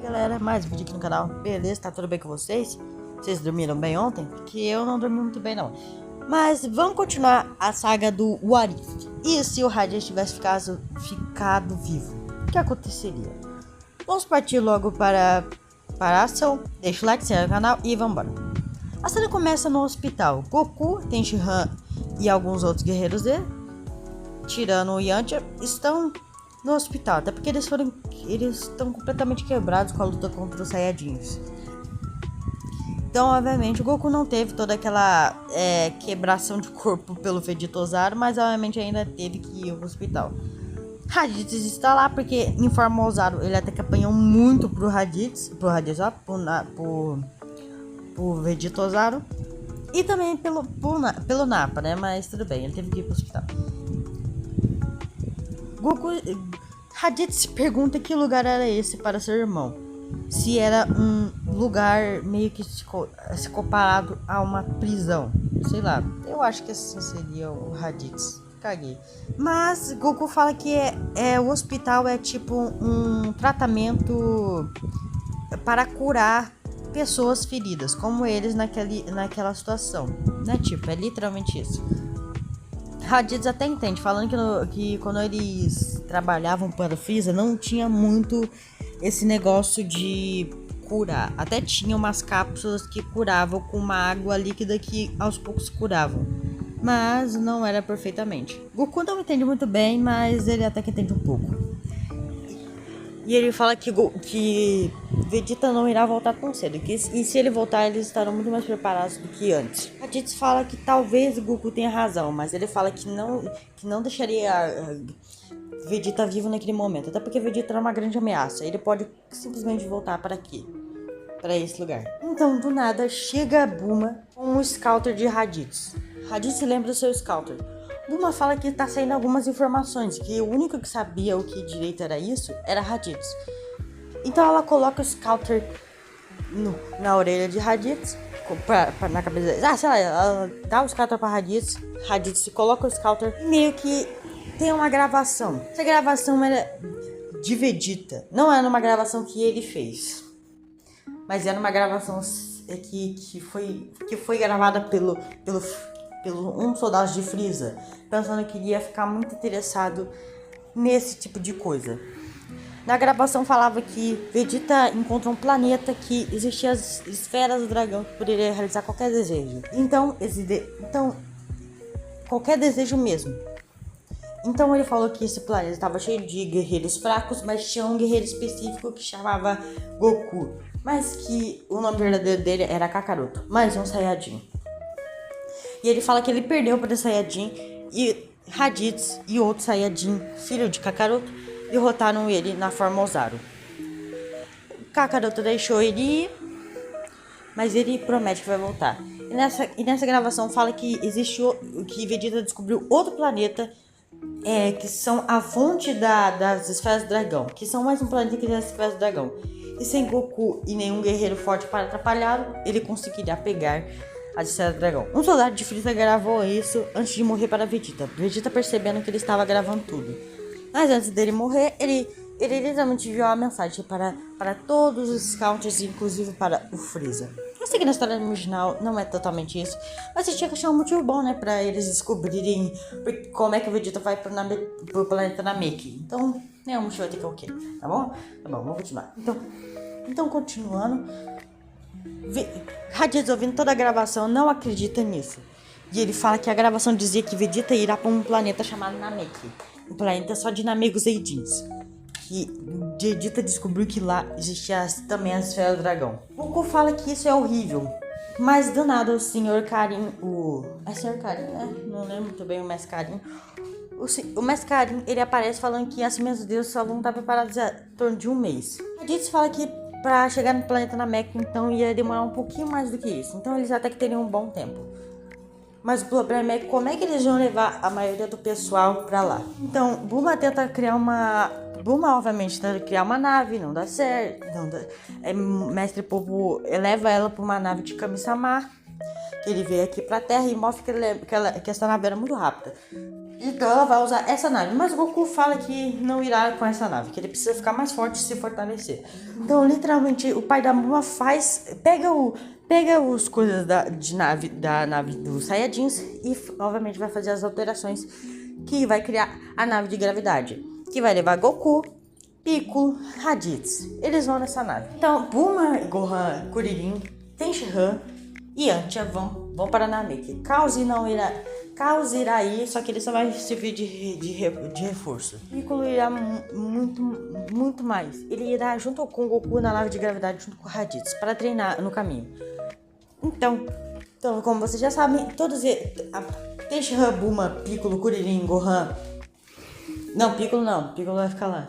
Galera, mais um vídeo aqui no canal. Beleza, tá tudo bem com vocês? Vocês dormiram bem ontem? Porque eu não dormi muito bem não. Mas vamos continuar a saga do What If. E se o Raditz tivesse ficado vivo? O que aconteceria? Vamos partir logo para a ação. Deixa o like, se inscreve no canal e vamos embora. A cena começa no hospital. Goku, Tenshinhan e alguns outros guerreiros dele, tirando o Yantia, estão no hospital, até porque eles estão completamente quebrados com a luta contra os Saiyajins. Então, obviamente, o Goku não teve toda aquela quebração de corpo pelo Vegeta Ozaru, mas obviamente ainda teve que ir ao hospital. Raditz está lá porque informa o Ozaru, ele até que apanhou muito pro Vegeta Ozaru e também pelo Nappa, né? Mas tudo bem, ele teve que ir pro hospital. Raditz se pergunta que lugar era esse para seu irmão. Se era um lugar meio que se comparado a uma prisão. Sei lá, eu acho que assim seria o Raditz. Caguei. Mas Goku fala que o hospital é tipo um tratamento para curar pessoas feridas, como eles naquela situação. Né? Tipo, é literalmente isso. Raditz até entende, falando que quando eles trabalhavam para o Freeza, não tinha muito esse negócio de curar. Até tinha umas cápsulas que curavam com uma água líquida que aos poucos curavam. Mas não era perfeitamente. Goku não entende muito bem, mas ele até que entende um pouco. E ele fala que Vegeta não irá voltar tão cedo. E se ele voltar, eles estarão muito mais preparados do que antes. Raditz fala que talvez Goku tenha razão, mas ele fala que não deixaria Vegeta vivo naquele momento. Até porque Vegeta era uma grande ameaça. Ele pode simplesmente voltar para aqui, para esse lugar. Então, do nada, chega Bulma com um Scouter de Raditz. Raditz lembra do seu Scouter. Bulma fala que tá saindo algumas informações, que o único que sabia o que direito era isso era Raditz. Então ela coloca o Scouter na orelha de Raditz, na cabeça dele. Sei lá, ela dá o Scouter pra Raditz, Raditz coloca o Scouter e meio que tem uma gravação. Essa gravação era de Vegeta, não era uma gravação que ele fez, mas era uma gravação que foi gravada pelo um soldado de Freeza, pensando que ele ia ficar muito interessado nesse tipo de coisa. Na gravação falava que Vegeta encontra um planeta que existia as esferas do dragão que poderia realizar qualquer desejo. Então qualquer desejo mesmo. Então ele falou que esse planeta estava cheio de guerreiros fracos, mas tinha um guerreiro específico que chamava Goku, mas que o nome verdadeiro dele era Kakaroto, mais um Saiyajin. E ele fala que ele perdeu para o Saiyajin e Raditz e outro Saiyajin, filho de Kakaroto, derrotaram ele na forma Ozaru. Kakaroto deixou ele ir, mas ele promete que vai voltar. E nessa gravação fala que que Vegeta descobriu outro planeta, que são a fonte das esferas do dragão, que são mais um planeta que tem as esferas do dragão. E sem Goku e nenhum guerreiro forte para atrapalhá-lo, ele conseguiria pegar a esfera do dragão. Um soldado de Freeza gravou isso antes de morrer para Vegeta. Vegeta percebendo que ele estava gravando tudo. Mas antes dele morrer, ele literalmente enviou uma mensagem para todos os Scouts, inclusive para o Freeza. Eu sei que na história original não é totalmente isso, mas você tinha que achar um motivo bom, né? Para eles descobrirem como é que o Vegeta vai pro planeta Namek. Então, nenhum motivo até que ok, tá bom? Tá bom, vamos continuar. Então continuando. Raditz, ouvindo toda a gravação, não acredita nisso. E ele fala que a gravação dizia que Vegeta irá para um planeta chamado Namek. Um planeta só de Namekusei-jins. Que Vegeta descobriu que lá existia também a esfera do dragão. Goku fala que isso é horrível. Mas do nada o Sr. Karin, é Sr. Karin, né? Não lembro muito bem o Mestre Karin. O Mestre Karin, ele aparece falando que as minhas deuses só vão estar preparadas em torno de um mês. Raditz fala que para chegar no planeta Namek, então ia demorar um pouquinho mais do que isso. Então eles até que teriam um bom tempo. Mas o problema é como é que eles vão levar a maioria do pessoal para lá. Então Bulma tenta criar obviamente tenta criar uma nave, não dá certo. Mestre Popo leva ela para uma nave de Kami-sama, que ele veio aqui para a Terra e mostra que essa nave era muito rápida. Então ela vai usar essa nave. Mas o Goku fala que não irá com essa nave, que ele precisa ficar mais forte e se fortalecer. Então, literalmente, o pai da Bulma pega os coisas da nave dos Saiyajins e, obviamente, vai fazer as alterações que vai criar a nave de gravidade, que vai levar Goku, Piccolo, Raditz. Eles vão nessa nave. Então, Bulma, Gohan, Kuririn, Tenshinhan e Yantia vão para Namek. Caos irá ir, só que ele só vai servir de reforço. Piccolo irá muito mais. Ele irá junto com o Goku na nave de gravidade, junto com o Raditz, para treinar no caminho. Então, como vocês já sabem, todos eles... Tenshinhan, Bulma, Piccolo, Kuririn, Gohan... Não, Piccolo vai ficar lá.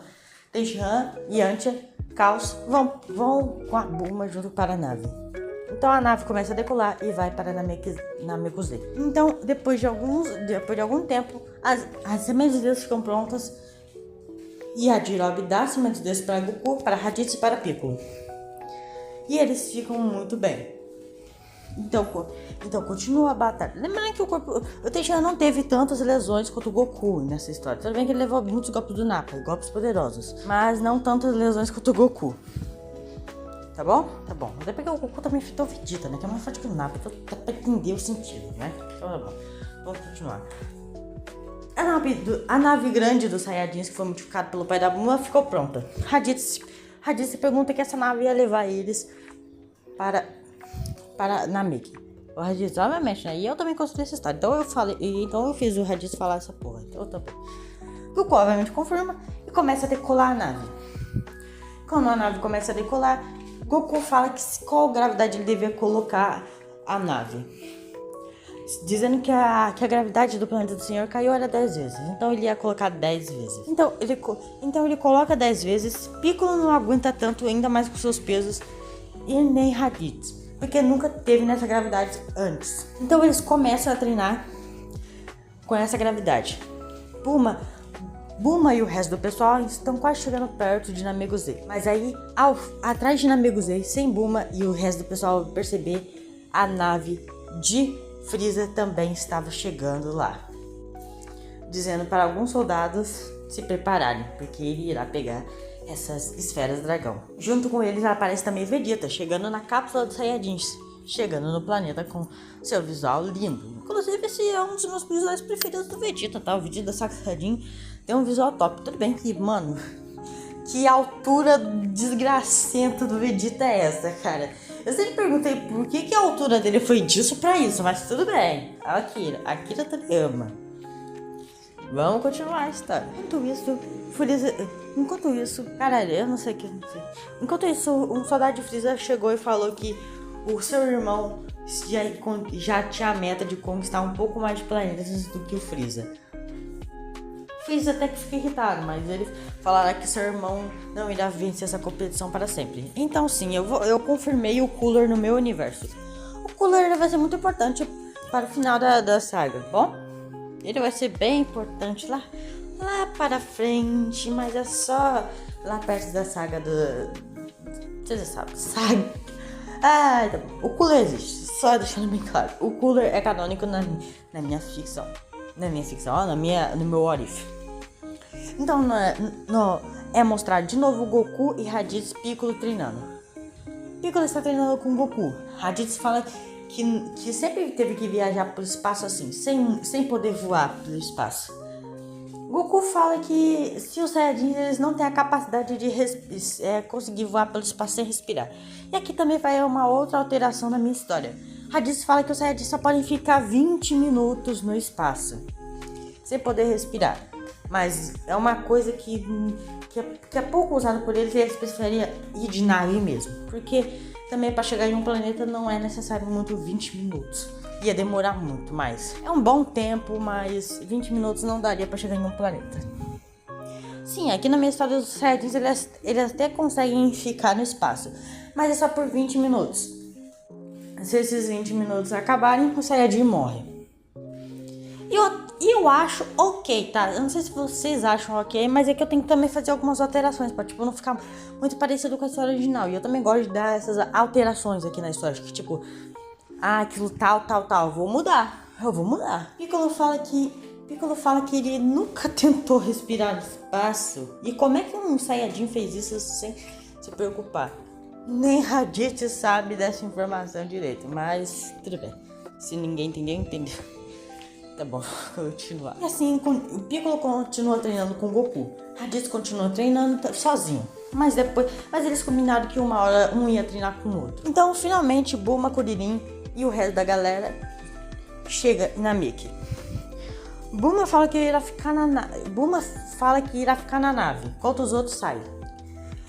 Tenshinhan, Yantia, Caos vão com a Bulma junto para a nave. Então a nave começa a decolar e vai para Namekusei. Então, depois de algum tempo, as sementes deles ficam prontas e a Jirobe dá as sementes deles para Goku, para Raditz e para Piccolo. E eles ficam muito bem. Então continua a batalha. Lembrando que o Tenshinhan não teve tantas lesões quanto o Goku nessa história. Tudo bem que ele levou muitos golpes do Nappa, golpes poderosos, mas não tantas lesões quanto o Goku. Tá bom? Tá bom. Até porque o Goku também fritou o Vegeta, né? Que é mais forte que o Nappa. Então dá pra entender o sentido, né? Então tá bom. Vamos continuar. A nave grande dos Saiyajins, que foi modificada pelo pai da Bulma, ficou pronta. Raditz pergunta que essa nave ia levar eles para Namek. O Raditz, obviamente, né? E eu também construí essa história. Então eu fiz o Raditz falar essa porra. Então eu também. Goku, obviamente, confirma e começa a decolar a nave. Quando a nave começa a decolar, Goku fala que qual gravidade ele devia colocar a nave. Dizendo que a gravidade do planeta do Senhor caiu era 10 vezes. Então ele ia colocar 10 vezes. Então ele coloca 10 vezes. Piccolo não aguenta tanto, ainda mais com seus pesos. E nem Raditz, porque nunca teve nessa gravidade antes. Então eles começam a treinar com essa gravidade. Bulma e o resto do pessoal estão quase chegando perto de Namekusei. Mas aí, atrás de Namekusei, sem Bulma e o resto do pessoal perceber, a nave de Frieza também estava chegando lá. Dizendo para alguns soldados se prepararem, porque ele irá pegar essas esferas dragão. Junto com eles aparece também Vegeta, chegando na cápsula dos Saiyajins. Chegando no planeta com seu visual lindo. Inclusive, esse é um dos meus visuais preferidos do Vegeta, tá? O Vegeta Saiyajin tem um visual top. Tudo bem que, mano, que altura desgracenta do Vegeta é essa, cara? Eu sempre perguntei por que a altura dele foi disso pra isso, mas tudo bem. Akira também ama. Vamos continuar a história. Enquanto isso, caralho, eu não sei o que. Enquanto isso, um soldado de Frieza chegou e falou que o seu irmão já tinha a meta de conquistar um pouco mais de planetas do que o Frieza. Frieza até que fica irritado, mas ele falará que seu irmão não irá vencer essa competição para sempre. Então sim, eu confirmei o Cooler no meu universo. O Cooler vai ser muito importante para o final da saga, bom? Ele vai ser bem importante lá para frente, mas é só lá perto da saga do... Você já sabe, saga... Ah, tá bom. O Cooler existe, só deixando bem claro. O Cooler é canônico na minha ficção. Na minha ficção, ó, no meu What If. Então, é mostrar de novo o Goku e Raditz Piccolo treinando. Piccolo está treinando com o Goku. Raditz fala que sempre teve que viajar pelo espaço assim, sem poder voar pelo espaço. Goku fala que se os Saiyajins eles não têm a capacidade de conseguir voar pelo espaço sem respirar. E aqui também vai uma outra alteração na minha história. Raditz fala que os Saiyajins só podem ficar 20 minutos no espaço sem poder respirar. Mas é uma coisa que é pouco usada por eles e eles prefeririam ir de nave mesmo. Porque também para chegar em um planeta não é necessário muito 20 minutos. Ia demorar muito mais. É um bom tempo, mas 20 minutos não daria para chegar em um planeta. Sim, aqui na minha história dos Saiyajins eles até conseguem ficar no espaço, mas é só por 20 minutos. Se esses 20 minutos acabarem, o Saiyajin morre. E eu acho ok, tá? Eu não sei se vocês acham ok, mas é que eu tenho que também fazer algumas alterações pra, tipo, não ficar muito parecido com a história original. E eu também gosto de dar essas alterações aqui na história, que tipo... aquilo tal, eu vou mudar. Piccolo fala que Piccolo fala que ele nunca tentou respirar no espaço. E como é que um Saiyajin fez isso sem se preocupar? Nem Raditz sabe dessa informação direito, mas tudo bem. Se ninguém entendeu, entendeu. Tá bom, continuar. E assim, o Piccolo continua treinando com o Goku. Raditz continua treinando sozinho. Mas eles combinaram que uma hora um ia treinar com o outro. Então, finalmente, Bulma, Kuririn e o resto da galera chega na Mickey. Bulma fala que irá ficar na nave, enquanto os outros saem.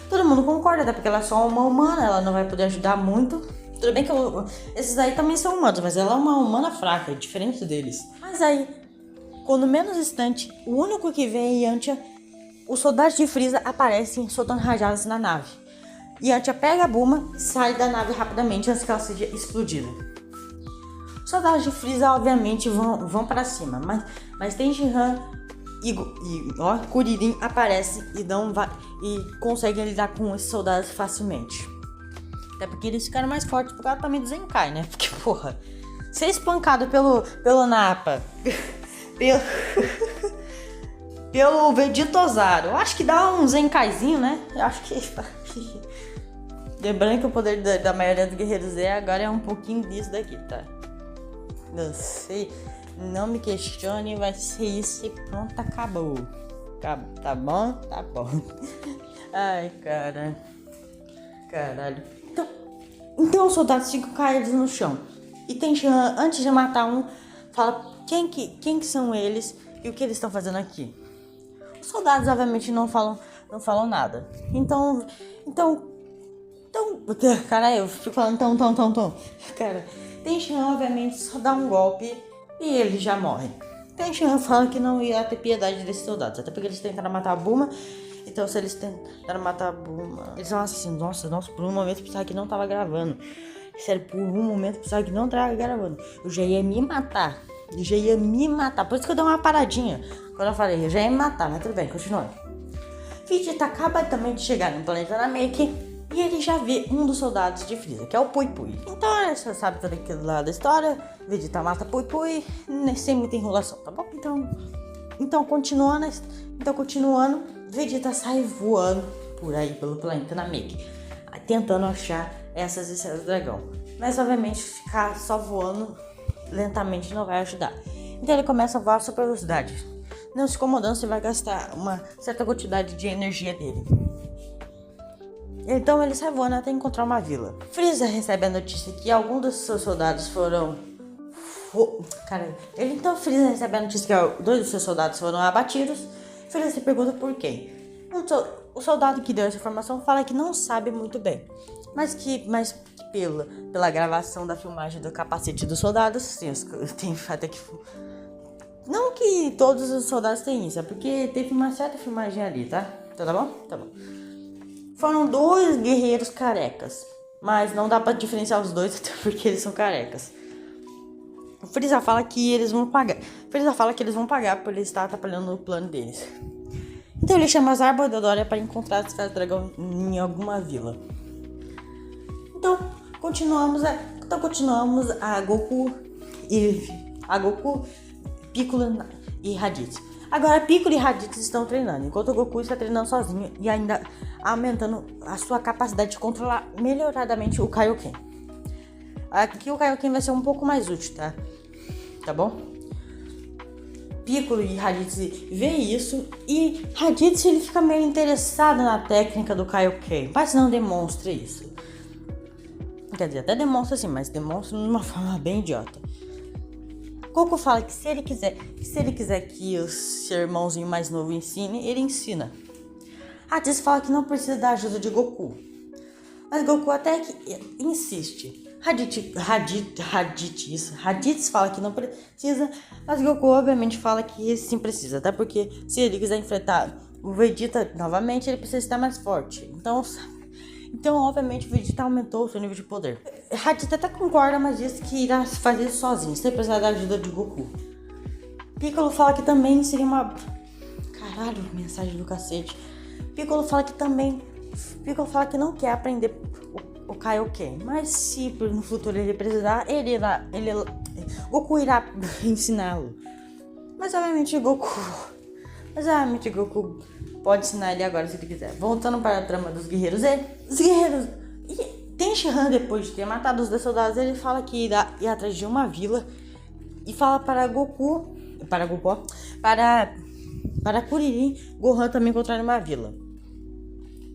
Todo mundo concorda, até porque ela é só uma humana, ela não vai poder ajudar muito. Tudo bem que esses aí também são humanos, mas ela é uma humana fraca, diferente deles. Mas aí, quando menos instante, o único que vê é Yantia, os soldados de Frieza aparecem soltando rajadas na nave. Yantia pega a Bulma e sai da nave rapidamente antes que ela seja explodida. Os soldados de Frieza obviamente vão para cima, mas Tenshinhan e Kuririn aparecem e conseguem lidar com esses soldados facilmente. Até porque eles ficaram mais fortes por causa também do Zenkai, né? Porque, porra, ser espancado pelo Nappa, pelo Vegetozaru, eu acho que dá um Zenkaizinho, né? Eu acho que... Lembrando que o poder da maioria dos guerreiros agora é um pouquinho disso daqui, tá? Não sei, não me questione, vai ser isso e pronto, acabou. Tá bom? Tá bom. Ai, cara. Caralho. Então os soldados ficam caídos no chão. E Tenshinhan, antes de matar um, fala quem que são eles e o que eles estão fazendo aqui. Os soldados obviamente não falam nada. Então, cara, eu fico falando então. Cara, Tenshinhan obviamente só dá um golpe e ele já morre. Tenshinhan fala que não ia ter piedade desses soldados, até porque eles tentaram matar a Bulma. Então, se eles tentaram matar a Bulma, eles são assim, nossa, por um momento eu pensava que não tava gravando. Sério, por um momento eu pensava que não tava gravando. Eu já ia me matar. Por isso que eu dei uma paradinha. Quando eu falei, eu já ia me matar, mas tudo bem, continuando. Vegeta acaba também de chegar no planeta Namek e ele já vê um dos soldados de Frieza, que é o Pui Pui. Então, você sabe todo aquilo lá da história. Vegeta mata Pui Pui, sem muita enrolação, tá bom? Então continuando, Vegeta sai voando por aí pelo planeta Namek, tentando achar essas esferas do dragão. Mas obviamente ficar só voando lentamente não vai ajudar. Então ele começa a voar a super velocidade. Não se incomodando, você vai gastar uma certa quantidade de energia dele. Então ele sai voando até encontrar uma vila. Frieza recebe a notícia que alguns dos seus soldados foram... Frieza recebe a notícia que 2 dos seus soldados foram abatidos. Frieza se pergunta por quem. O soldado que deu essa informação fala que não sabe muito bem, mas pela gravação da filmagem do capacete dos soldados, tem até que... Não que todos os soldados têm isso, é porque teve uma certa filmagem ali, tá? Então, tá bom? Tá bom. Foram 2 guerreiros carecas, mas não dá pra diferenciar os 2 até porque eles são carecas. O Frieza fala que eles vão pagar por eles estar atrapalhando o plano deles. Então ele chama as árvores da Doria para encontrar as esferas do dragão em alguma vila. Então continuamos a Goku, Piccolo e Raditz. Agora Piccolo e Raditz estão treinando, enquanto o Goku está treinando sozinho e ainda aumentando a sua capacidade de controlar melhoradamente o Kaioken. Aqui o Kaioken vai ser um pouco mais útil, tá? Tá bom? Piccolo e Raditz vê isso e Raditz ele fica meio interessado na técnica do Kaioken, mas não demonstra isso. Quer dizer, até demonstra assim, mas demonstra de uma forma bem idiota. Goku fala que se ele quiser que o seu irmãozinho mais novo ensine, ele ensina. Raditz fala que não precisa da ajuda de Goku, mas Goku até que insiste. Raditz fala que não precisa, mas Goku obviamente fala que sim precisa, até porque se ele quiser enfrentar o Vegeta novamente, ele precisa estar mais forte. Então obviamente o Vegeta aumentou o seu nível de poder. Raditz até concorda, mas diz que irá fazer isso sozinho, sem precisar da ajuda de Goku. Piccolo fala que também seria uma... Caralho, mensagem do cacete. Piccolo fala que não quer aprender o Kaioken, mas se no futuro ele precisar, Goku irá ensiná-lo. Mas obviamente Goku pode ensinar ele agora se ele quiser. Voltando para a trama dos guerreiros. Os guerreiros... Tem Shenhan, depois de ter matado os 10 soldados, ele fala que irá ir atrás de uma vila. E fala para Kuririn, Gohan também encontrar uma vila.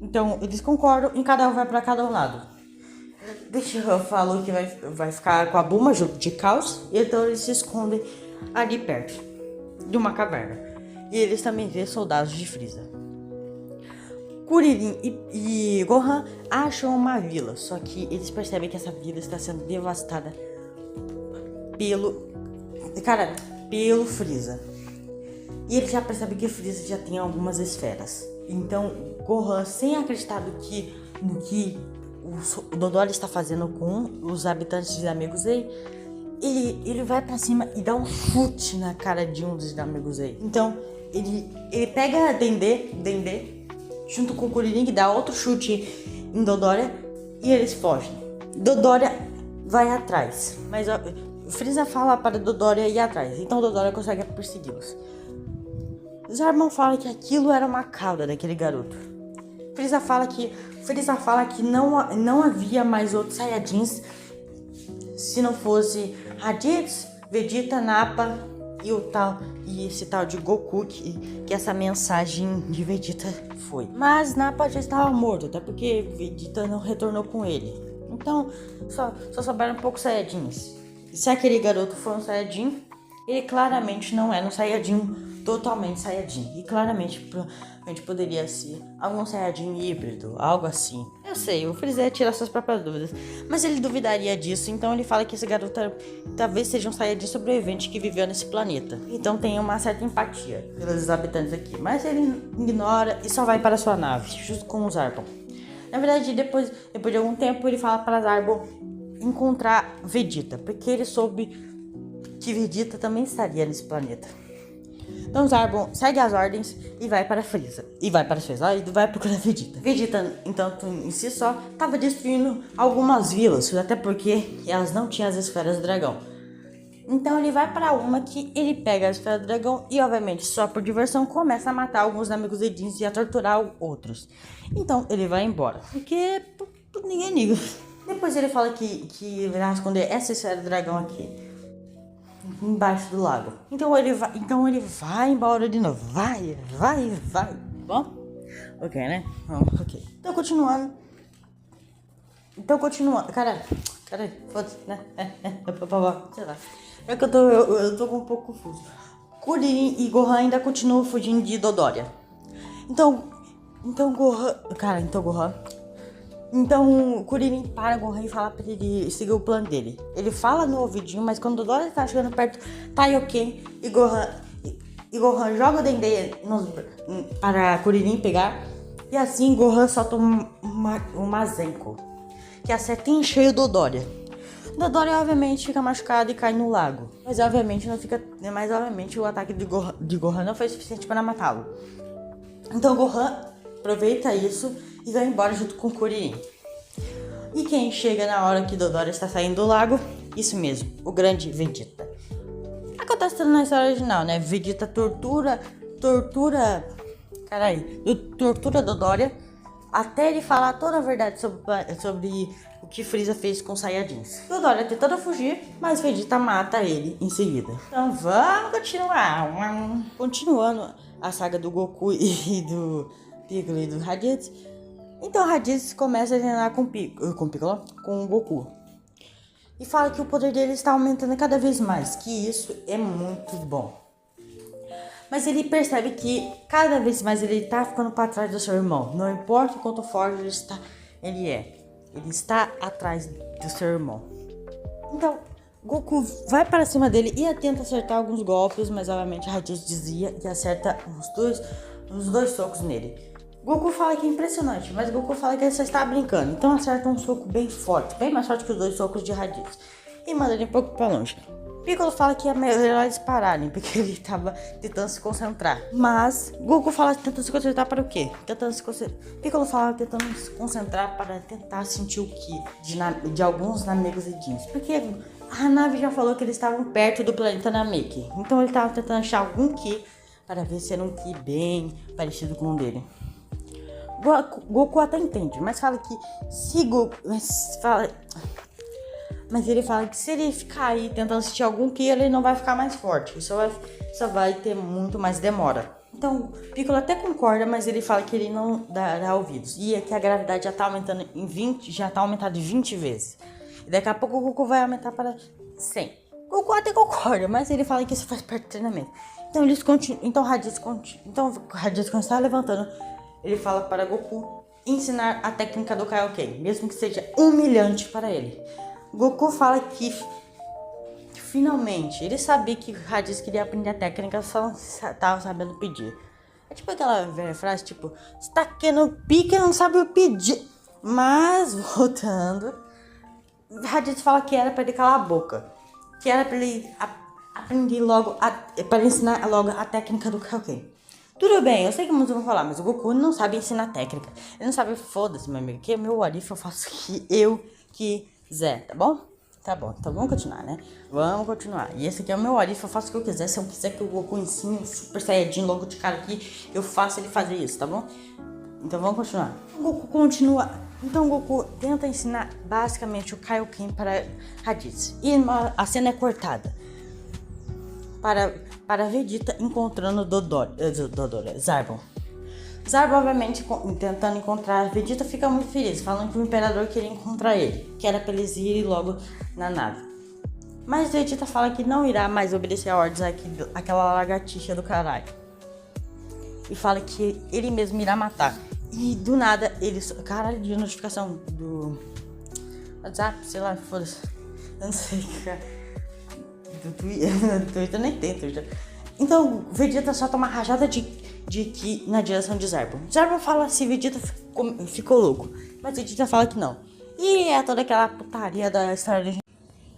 Então, eles concordam e cada um vai para cada um lado. Shenhan falou que vai ficar com a Bulma junto de Caos. Então eles se escondem ali perto de uma caverna. E eles também vê soldados de Frieza. Kuririn e Gohan acham uma vila. Só que eles percebem que essa vila está sendo devastada pelo Frieza. E ele já percebe que Frieza já tem algumas esferas. Então Gohan, sem acreditar no que o Dodoria está fazendo com os habitantes de Namekusei, ele vai pra cima e dá um chute na cara de um dos Namekusei. Então ele pega Dendê junto com o Kuririn, que dá outro chute em Dodoria, e eles fogem. Dodoria vai atrás, mas Frieza fala para Dodoria ir atrás, então Dodoria consegue persegui-los. Zarbon fala que aquilo era uma cauda daquele garoto. Frieza fala que não havia mais outros Saiyajins se não fosse Raditz, Vegeta, Nappa e esse tal de Goku, que essa mensagem de Vegeta foi. Mas Nappa já estava morto, até porque Vegeta não retornou com ele. Então só sobraram poucos Saiyajins. Se aquele garoto for um Saiyajin, ele claramente não é um Saiyajin totalmente Saiyajin. E claramente provavelmente poderia ser algum Saiyajin híbrido, algo assim. Eu sei, o Freezer tira suas próprias dúvidas, mas ele duvidaria disso, então ele fala que esse garoto talvez seja um Saiyajin sobrevivente que viveu nesse planeta. Então tem uma certa empatia pelos habitantes aqui, mas ele ignora e só vai para sua nave, junto com o Zarbon. Na verdade, depois de algum tempo, ele fala para Zarbon encontrar Vegeta, porque ele soube que Vegeta também estaria nesse planeta. Então Zarbon segue as ordens e vai para Frieza. E vai procurar Vegeta. Vegeta, então, em si só, estava destruindo algumas vilas, até porque elas não tinham as esferas do dragão. Então ele vai para uma que ele pega a esfera do dragão e, obviamente, só por diversão, começa a matar alguns Namekusei e a torturar outros. Então ele vai embora, porque ninguém liga. Depois ele fala que irá esconder essa esfera do dragão aqui, embaixo do lago. Então ele vai embora de novo. Vai. Bom? Ok, né? Ok. Então continuando. Caralho, foda-se, né? Sei lá. É que eu tô um pouco confuso. Kuririn e Gohan ainda continuam fugindo de Dodoria. Então Kuririn para Gohan e fala pra ele seguir o plano dele. Ele fala no ouvidinho, mas quando Dodoria tá chegando perto, tá ok. E Gohan joga o Dendê para Kuririn pegar. E assim Gohan solta um Mazenko, que acerta em cheio Dodoria. Dodoria obviamente fica machucado e cai no lago. Mas obviamente o ataque de Gohan não foi suficiente para matá-lo. Então Gohan aproveita isso e vai embora junto com Kuririn. E quem chega na hora que Dodoria está saindo do lago? Isso mesmo, o grande Vegeta. Acontece tudo na história original, né? Vegeta tortura Dodoria até ele falar toda a verdade sobre o que Frieza fez com Saiyajins. Dodoria tentando fugir, mas Vegeta mata ele em seguida. Então vamos continuar. Continuando a saga do Goku e do Piccolo e do Raditz. Então Raditz começa a treinar com Piccolo, com o Goku. E fala que o poder dele está aumentando cada vez mais, que isso é muito bom. Mas ele percebe que cada vez mais ele está ficando para trás do seu irmão. Não importa o quanto forte ele está atrás do seu irmão. Então Goku vai para cima dele e tenta acertar alguns golpes, mas obviamente Raditz dizia que acerta os dois socos nele. Goku fala que é impressionante, mas Goku fala que ele só está brincando. Então acerta um soco bem forte, bem mais forte que os dois socos de Raditz, e manda ele um pouco para longe. Piccolo fala que é melhor eles pararem, porque ele tava tentando se concentrar. Mas Goku fala que tentando se concentrar para o quê? Piccolo fala tentando se concentrar para tentar sentir o Ki de alguns Namekusei-jins. Porque a nave já falou que eles estavam perto do planeta Namek. Então ele tava tentando achar algum Ki para ver se era um Ki bem parecido com o dele. Goku até entende, mas fala que se Goku... Mas ele fala que se ele ficar aí tentando assistir algum Ki, ele não vai ficar mais forte. Só vai ter muito mais demora. Então, Piccolo até concorda, mas ele fala que ele não dará ouvidos. E é que a gravidade já tá aumentando em 20, já tá aumentada de 20 vezes. E daqui a pouco o Goku vai aumentar para 100. Goku até concorda, mas ele fala que isso faz parte do treinamento. Então eles continuam. Então Raditz quando está levantando, ele fala para Goku ensinar a técnica do Kaioken, mesmo que seja humilhante para ele. Goku fala que finalmente ele sabia que Raditz queria aprender a técnica, só não estava sabendo pedir. É tipo aquela velha frase, tipo, você tá querendo pique e não sabe pedir. Mas, voltando, Raditz fala que era para ele calar a boca. Que era para ele aprender logo, para ensinar logo a técnica do Kaioken. Tudo bem, eu sei que muitos vão falar, mas o Goku não sabe ensinar técnica. Ele não sabe, foda-se, meu amigo, que é meu What If, eu faço o que eu quiser, tá bom? Tá bom, então vamos continuar, né? Vamos continuar. E esse aqui é o meu What If, eu faço o que eu quiser. Se eu quiser que o Goku ensine o Super Saiyajin logo de cara aqui, eu faço ele fazer isso, tá bom? Então vamos continuar. O Goku continua. Então o Goku tenta ensinar basicamente o Kaioken para Raditz. E a cena é cortada para Vegeta encontrando Zarbon. Zarbon, obviamente, tentando encontrar Vegeta, fica muito feliz, falando que o Imperador queria encontrar ele, que era para eles irem logo na nave. Mas Vegeta fala que não irá mais obedecer a ordens àquela lagartixa do caralho. E fala que ele mesmo irá matar. E do nada, caralho, de notificação do WhatsApp, sei lá, foda-se. Eu não sei, cara. Do Twitter nem tem Twitter. Então, Vegeta solta uma rajada de Ki na direção de Zarbon. Zarbon fala se Vegeta ficou louco, mas Vegeta fala que não. E é toda aquela putaria da história original.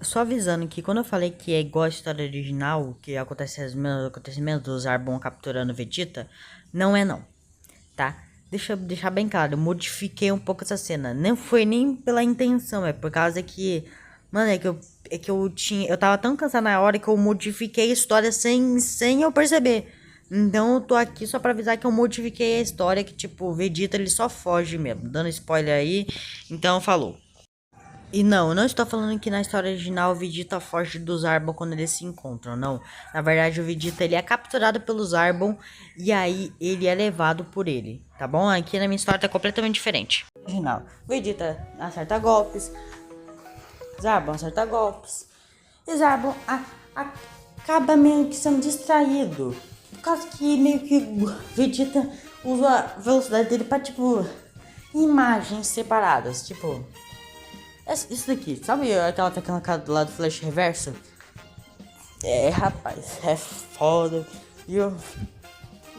Só avisando que quando eu falei que é igual a história original, que acontece os mesmos acontecimentos do Zarbon capturando Vegeta, não é não, tá? Deixa eu deixar bem claro, eu modifiquei um pouco essa cena. Não foi nem pela intenção, é por causa que... Mano, eu tava tão cansado na hora que eu modifiquei a história sem eu perceber. Então eu tô aqui só pra avisar que eu modifiquei a história, que tipo, o Vegeta ele só foge mesmo. Dando spoiler aí, então falou. E não, eu não estou falando que na história original o Vegeta foge do Zarbon quando eles se encontram, não. Na verdade o Vegeta ele é capturado pelo Zarbon e aí ele é levado por ele, tá bom? Aqui na minha história tá completamente diferente. Original, Vegeta acerta golpes, Zarbon acerta golpes. E Zarbon acaba meio que sendo distraído. Por causa que meio que Vegeta usa a velocidade dele pra, tipo, imagens separadas. Tipo, isso daqui, sabe aquela técnica do lado do Flash Reverso? É, rapaz, é foda. E o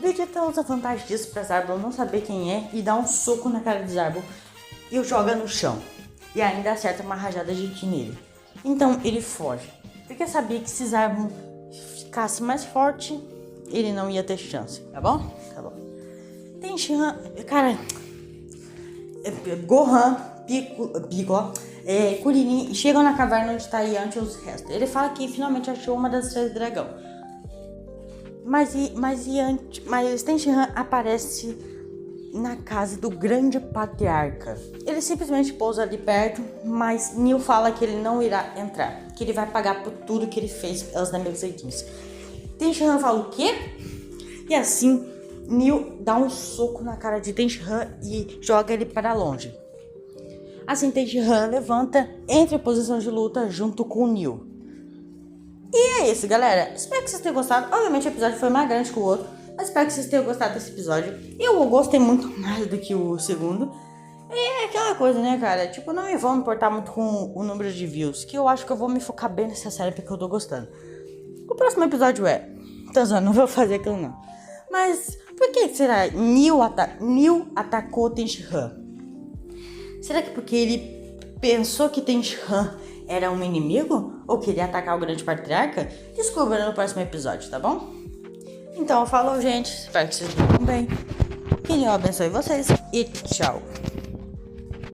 Vegeta usa vantagem disso pra Zarbon não saber quem é e dá um soco na cara de Zarbon e o joga no chão. E ainda acerta uma rajada de Ki nele. Então ele foge. Porque sabia que se Zarbon ficasse mais forte, ele não ia ter chance. Tá bom? Tá bom. Tem chance. Cara. Gohan, Piccolo, Kuririn chegam na caverna onde tá Yanti e os restos. Ele fala que finalmente achou uma das estrelas do dragão. Mas Tenshinhan aparece na casa do grande patriarca. Ele simplesmente pousa ali perto, mas Neil fala que ele não irá entrar, que ele vai pagar por tudo que ele fez pelos Namekusei-jins. Tenshinhan fala o quê? E assim, Neil dá um soco na cara de Tenshinhan e joga ele para longe. Assim, Tenshinhan levanta, entra em posição de luta junto com o Neil. E é isso, galera. Espero que vocês tenham gostado. Obviamente o episódio foi mais grande que o outro, mas espero que vocês tenham gostado desse episódio. Eu gostei muito mais do que o segundo. E é aquela coisa, né, cara? Tipo, não me vou me importar muito com o número de views, que eu acho que eu vou me focar bem nessa série porque eu tô gostando. O próximo episódio não vou fazer aquilo não. Mas, por que será Neil atacou Tenshinhan? Será que porque ele pensou que Tenshinhan Era um inimigo ou queria atacar o grande patriarca? Descubra no próximo episódio, tá bom? Então, falou, gente. Espero que vocês fiquem bem. Que Deus abençoe vocês e tchau.